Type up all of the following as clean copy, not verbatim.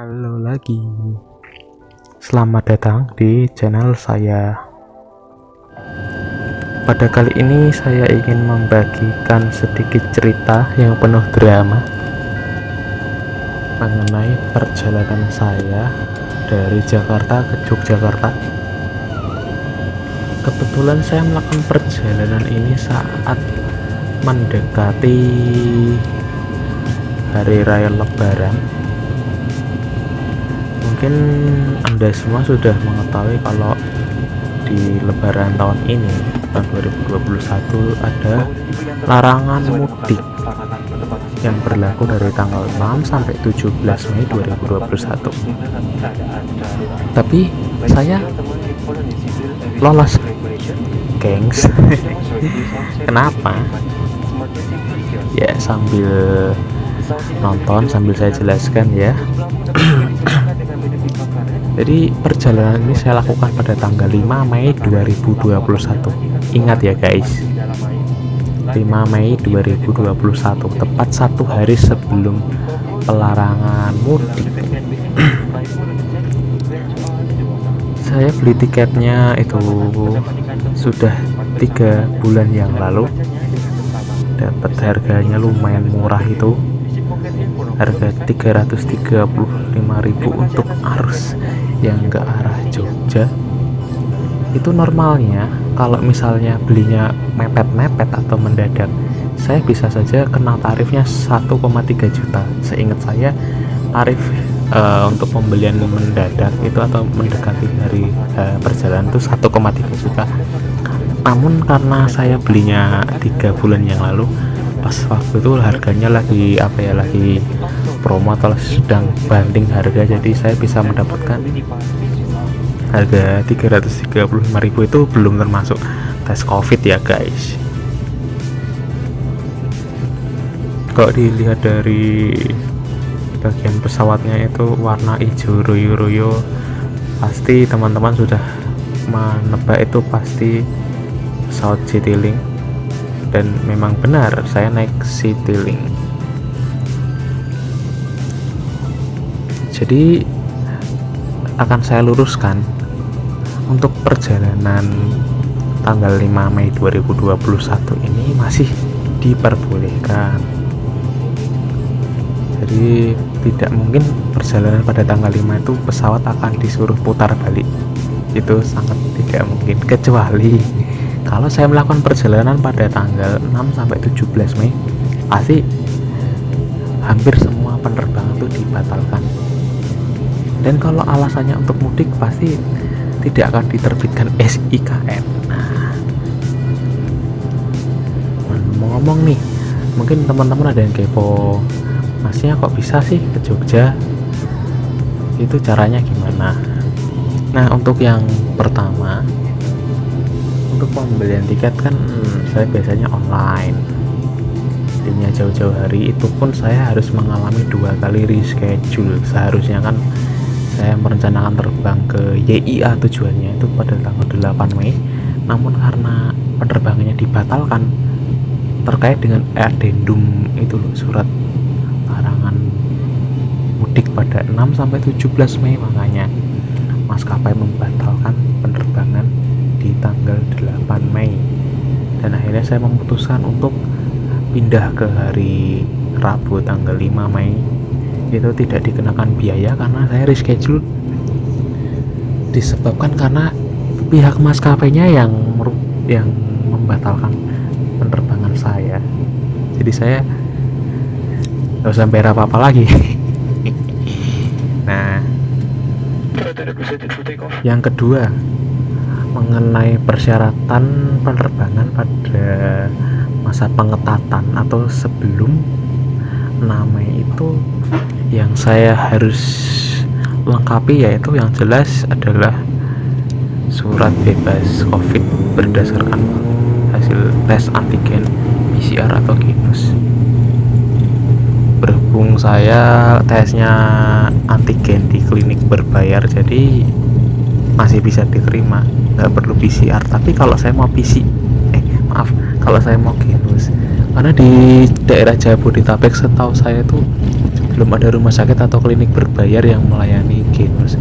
Halo lagi, selamat datang di channel saya. Pada kali ini saya ingin membagikan sedikit cerita yang penuh drama mengenai perjalanan saya dari Jakarta ke Yogyakarta. Kebetulan saya melakukan perjalanan ini saat mendekati Hari Raya Lebaran. Mungkin Anda semua sudah mengetahui kalau di Lebaran tahun ini, tahun 2021, ada larangan mudik yang berlaku dari tanggal 6 sampai 17 Mei 2021. Tapi saya lolos, gengs. Kenapa? Ya, sambil nonton sambil saya jelaskan ya. Jadi perjalanan ini saya lakukan pada tanggal 5 Mei 2021. Ingat ya guys, 5 Mei 2021, tepat satu hari sebelum pelarangan mudik. Saya beli tiketnya itu sudah 3 bulan yang lalu. Dapat harganya lumayan murah, itu harga 335.000 untuk arus yang ke arah Jogja. Itu normalnya kalau misalnya belinya mepet-mepet atau mendadak, saya bisa saja kena tarifnya 1,3 juta. Seingat saya tarif untuk pembelian mendadak itu atau mendekati hari perjalanan itu 1,3 juta. Namun karena saya belinya 3 bulan yang lalu, pas waktu itu harganya lagi lagi promo atau sedang banding harga, jadi saya bisa mendapatkan harga 335.000. itu belum termasuk tes covid ya guys. Kalau dilihat dari bagian pesawatnya itu warna hijau royo-royo, pasti teman-teman sudah menebak itu pasti pesawat Citylink. Dan memang benar, saya naik Citylink. Jadi akan saya luruskan, untuk perjalanan tanggal 5 Mei 2021 ini masih diperbolehkan. Jadi tidak mungkin perjalanan pada tanggal 5 itu pesawat akan disuruh putar balik. Itu sangat tidak mungkin, kecuali kalau saya melakukan perjalanan pada tanggal 6 sampai 17 Mei, pasti hampir semua penerbangan itu dibatalkan. Dan kalau alasannya untuk mudik, pasti tidak akan diterbitkan SIKN. Nah, ngomong-ngomong nih, mungkin teman-teman ada yang kepo, masnya kok bisa sih ke Jogja? Itu caranya gimana? Nah, untuk yang pertama, untuk pembelian tiket kan saya biasanya online. Artinya jauh-jauh hari, itu pun saya harus mengalami 2 kali reschedule. Seharusnya kan saya merencanakan terbang ke YIA, tujuannya itu pada tanggal 8 Mei. Namun karena penerbangannya dibatalkan terkait dengan addendum itu loh, surat larangan mudik pada 6 sampai 17 Mei, makanya maskapai membatalkan penerbangan di tanggal 8 Mei. Dan akhirnya saya memutuskan untuk pindah ke hari Rabu tanggal 5 Mei. Itu tidak dikenakan biaya karena saya reschedule, disebabkan karena pihak maskapainya yang membatalkan penerbangan saya. Jadi saya nggak usah bayar apa-apa lagi. Nah, yang kedua, mengenai persyaratan penerbangan pada masa pengetatan atau sebelum 6 Mei itu, yang saya harus lengkapi yaitu yang jelas adalah surat bebas COVID berdasarkan hasil tes antigen PCR atau Genus. Berhubung saya tesnya antigen di klinik berbayar, jadi masih bisa diterima, nggak perlu PCR. Tapi kalau saya mau kalau saya mau Genus, karena di daerah Jabodetabek setahu saya itu belum ada rumah sakit atau klinik berbayar yang melayani genus.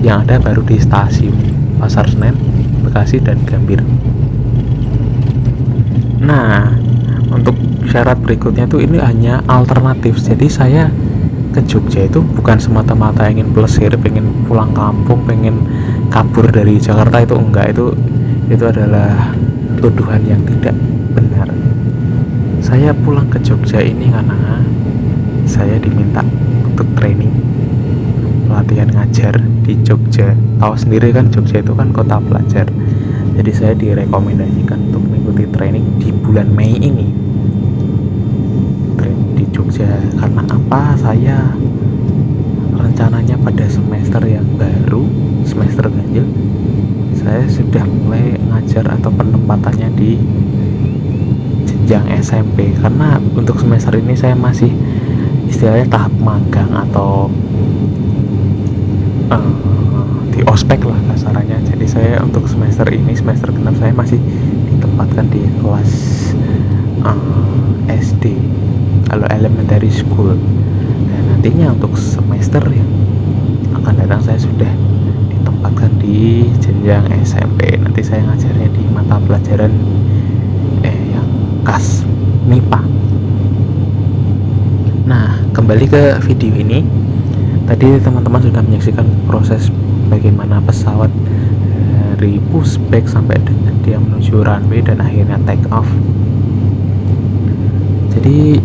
Yang ada baru di stasiun Pasar Senen, Bekasi, dan Gambir. Nah, untuk syarat berikutnya tuh ini hanya alternatif. Jadi saya ke Jogja itu bukan semata-mata ingin plesir, pengen pulang kampung, pengen kabur dari Jakarta, itu enggak. Itu adalah tuduhan yang tidak benar. Saya pulang ke Jogja ini karena saya diminta untuk training, latihan ngajar di Jogja. Tahu sendiri kan, Jogja itu kan kota pelajar. Jadi saya direkomendasikan untuk mengikuti training di bulan Mei ini. Training di Jogja karena apa? Saya rencananya pada semester yang baru, semester ganjil, saya sudah mulai ngajar atau penempatannya di jenjang SMP. Karena untuk semester ini saya masih istilahnya tahap magang atau di ospek lah kasarannya. Jadi saya untuk semester ini, semester genap, saya masih ditempatkan di kelas SD, kalau elementary school. Dan nantinya untuk semester yang akan datang saya sudah ditempatkan di jenjang SMP. Nanti saya ngajarnya di mata pelajaran yang KAS MIPA. Nah, kembali ke video ini. Tadi teman-teman sudah menyaksikan proses bagaimana pesawat dari pushback sampai dengan dia menuju runway dan akhirnya take off. Jadi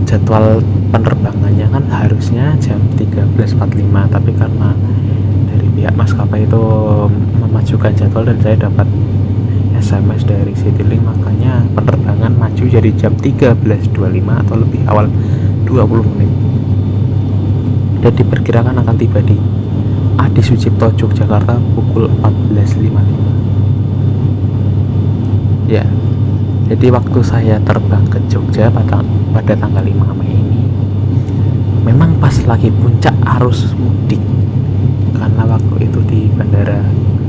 jadwal penerbangannya kan harusnya jam 13.45, tapi karena dari pihak maskapai itu memajukan jadwal dan saya dapat SMS dari Citylink, makanya penerbangan maju jadi jam 13.25 atau lebih awal 20 menit. Dan diperkirakan akan tiba di Adi Sucipto, Yogyakarta pukul 14.55. Ya, jadi waktu saya terbang ke Jogja pada tanggal 5 Mei ini memang pas lagi puncak arus mudik, karena waktu itu di Bandara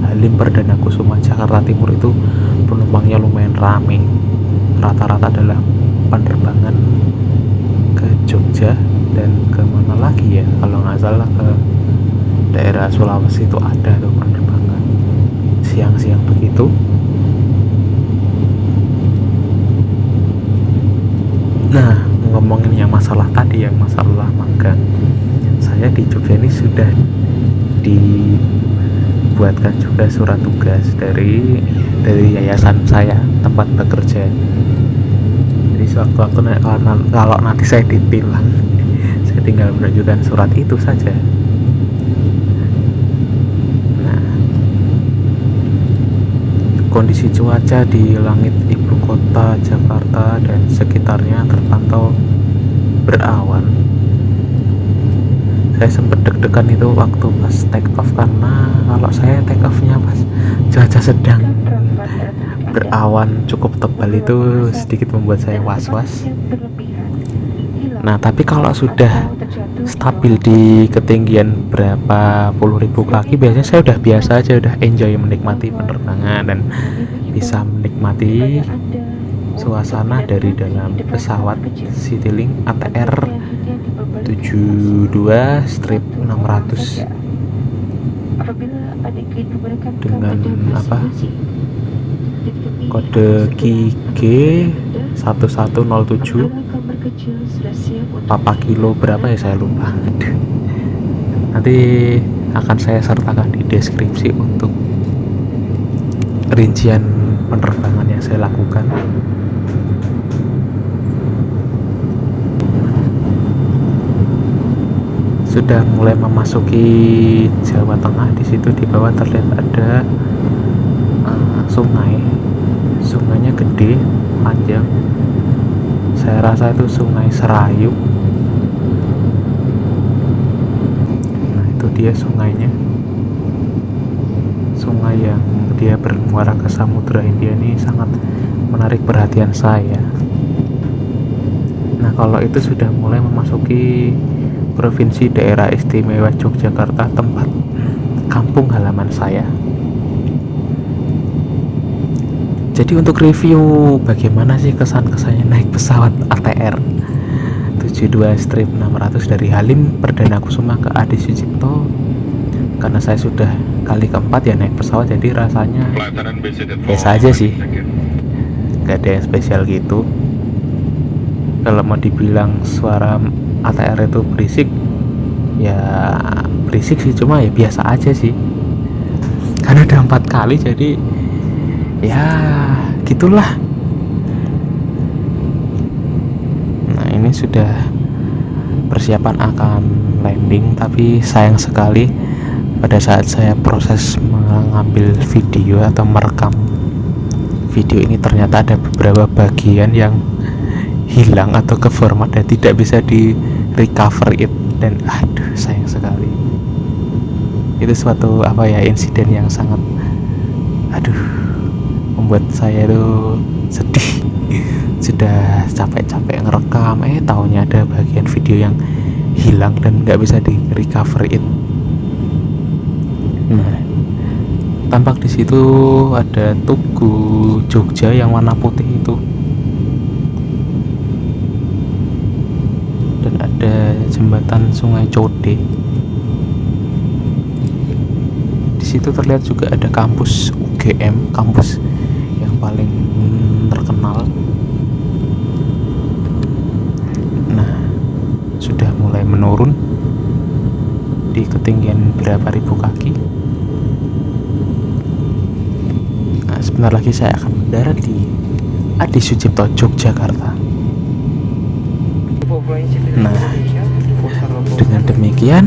Halim Perdana Kusuma Jakarta Timur itu penumpangnya lumayan ramai. Rata-rata adalah penerbangan ke Jogja dan ke mana lagi ya, kalau nggak salah ke daerah Sulawesi itu ada tuh penerbangan siang-siang begitu. Nah, ngomongin yang masalah tadi, yang masalah magang, saya di Jogja ini sudah dibuatkan juga surat tugas dari yayasan saya tempat bekerja. Jadi sewaktu-waktu kalau nanti saya ditilang, saya tinggal menunjukkan surat itu saja. Nah, kondisi cuaca di langit ibu kota Jakarta dan sekitarnya terpantau berawan. Saya sempat deg-degan itu waktu pas take off, karena kalau saya take off-nya pas cuaca sedang berawan cukup tebal itu sedikit membuat saya was-was. Nah, tapi kalau sudah stabil di ketinggian berapa puluh ribu kaki, biasanya saya udah biasa aja, udah enjoy menikmati penerbangan dan bisa menikmati suasana dari dalam pesawat Citylink ATR 72-600 dengan kode KG 1107 Papa Kilo berapa ya, saya lupa. Nanti akan saya sertakan di deskripsi untuk rincian penerbangan yang saya lakukan. Sudah mulai memasuki Jawa Tengah. Di situ di bawah terlihat ada sungai. Sungainya gede, panjang. Saya rasa itu Sungai Serayu. Nah, itu dia sungainya. Sungai yang dia bermuara ke Samudra Hindia ini sangat menarik perhatian saya. Nah, kalau itu sudah mulai memasuki Provinsi Daerah Istimewa Yogyakarta, tempat kampung halaman saya. Jadi untuk review bagaimana sih kesan-kesannya naik pesawat ATR 72/600 dari Halim Perdana Kusuma ke Adi Sucipto. Karena saya sudah kali keempat ya naik pesawat, jadi rasanya biasa aja sih, gak ada yang spesial gitu. Kalau mau dibilang suara ATR itu berisik, ya berisik sih, cuma ya biasa aja sih, karena udah 4 kali jadi ya gitulah. Nah ini sudah persiapan akan landing, tapi sayang sekali pada saat saya proses mengambil video atau merekam video ini ternyata ada beberapa bagian yang hilang atau ke format dan tidak bisa di recover it, dan aduh sayang sekali. Itu suatu insiden yang sangat membuat saya tuh sedih. Sudah capek-capek ngerekam, taunya ada bagian video yang hilang dan nggak bisa di recover it. Nah, tampak di situ ada Tugu Jogja yang warna putih itu, dan ada jembatan Sungai Code. Di situ terlihat juga ada kampus UGM, kampus yang paling terkenal. Nah, sudah mulai menurun di ketinggian berapa ribu kaki. Nah, sebentar lagi saya akan mendarat di Adi Sucipto, Yogyakarta. Nah, dengan demikian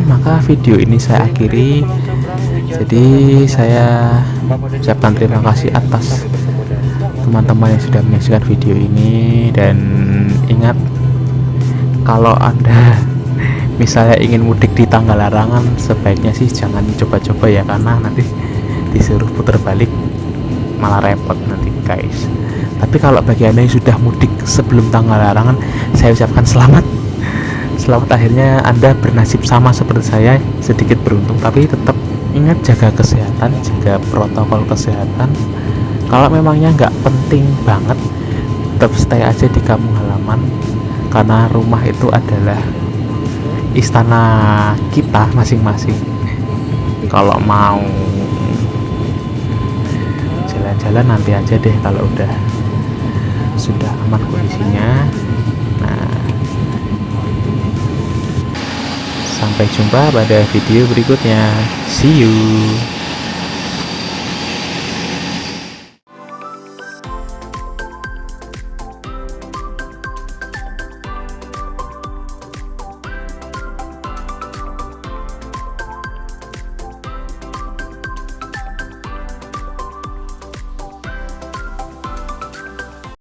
maka video ini saya akhiri. Jadi saya ucapkan terima kasih atas teman-teman yang sudah menyaksikan video ini, dan ingat kalau Anda misalnya ingin mudik di tanggal larangan, sebaiknya sih jangan coba-coba ya, karena nanti disuruh putar balik malah repot nanti guys. Tapi kalau bagi Anda yang sudah mudik sebelum tanggal larangan, saya ucapkan selamat akhirnya Anda bernasib sama seperti saya, sedikit beruntung. Tapi tetap ingat jaga kesehatan, jaga protokol kesehatan. Kalau memangnya nggak penting banget, tetap stay aja di kampung halaman, karena rumah itu adalah istana kita masing-masing. Kalau mau jalan-jalan nanti aja deh kalau sudah aman kondisinya. Nah, sampai jumpa pada video berikutnya. See you.